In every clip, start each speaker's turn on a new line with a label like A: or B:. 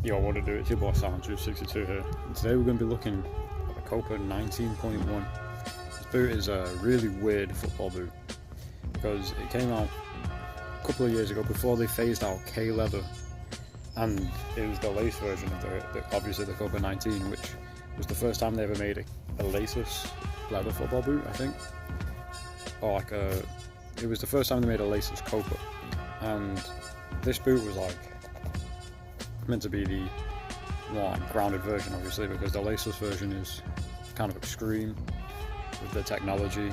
A: Yo, what to do? It's your boy Sound262 here. And today we're going to be looking at the Copa 19.1. This boot is a really weird football boot because it came out a couple of years ago before they phased out K leather, and it was the lace version of obviously the Copa 19, which was the first time they ever made a laceless leather football boot, I think, or it was the first time they made a laceless Copa, and this boot was like meant to be the more grounded version, obviously, because the laceless version is kind of extreme with the technology.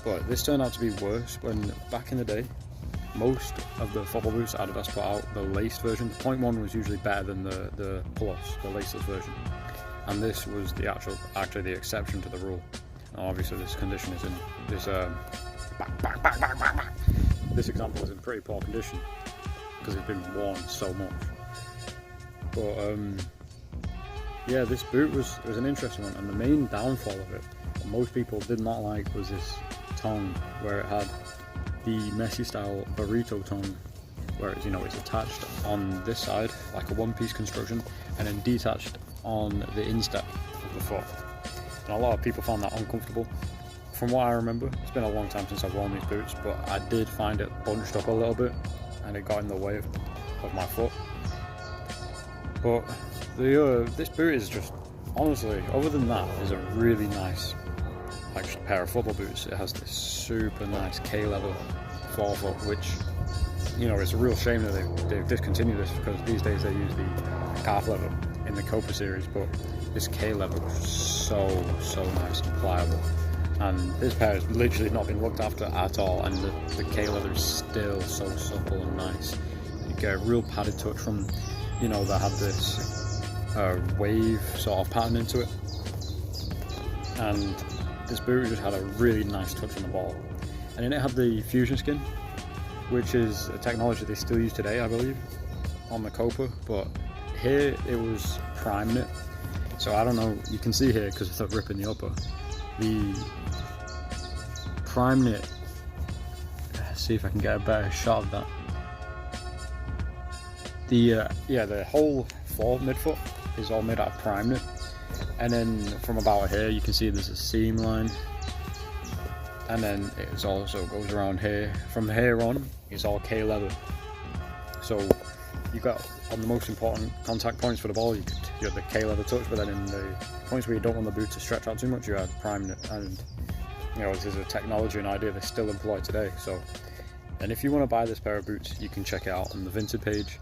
A: But this turned out to be worse when back in the day, most of the football boots Adidas put out, the laced version, the 0.1 was usually better than the plus, the laceless version. And this was actually the exception to the rule. And obviously this condition is in this this example is in pretty poor condition because it's been worn so much. But yeah, this boot was an interesting one, and the main downfall of it, what most people did not like, was this tongue where it had the Messi style burrito tongue, where it's attached on this side like a one-piece construction, and then detached on the instep of the foot. And a lot of people found that uncomfortable. From what I remember, it's been a long time since I've worn these boots, but I did find it bunched up a little bit, and it got in the way of my foot. But this boot is just, honestly, other than that, is a really nice pair of football boots. It has this super nice K leather forefoot, which, it's a real shame that they've discontinued this, because these days they use the calf leather in the Copa series, but this K leather was so nice and pliable. And this pair has literally not been looked after at all, and the K leather is still so supple and nice. You get a real padded touch from, that had this wave sort of pattern into it, and this boot just had a really nice touch on the ball. And then it had the fusion skin, which is a technology they still use today, I believe, on the Copa, but here it was prime knit. So I don't know, you can see here, because it's a rip in the upper, the prime knit, let's see if I can get a better shot of that. The whole fore midfoot is all made out of prime knit, and then from about here you can see there's a seam line, and then it also goes around here. From here on, it's all K leather. So you got, on the most important contact points for the ball, you have the K leather touch, but then in the points where you don't want the boot to stretch out too much, you add prime knit. And this is a technology and idea they still employ today. So, and if you want to buy this pair of boots, you can check it out on the Vinted page.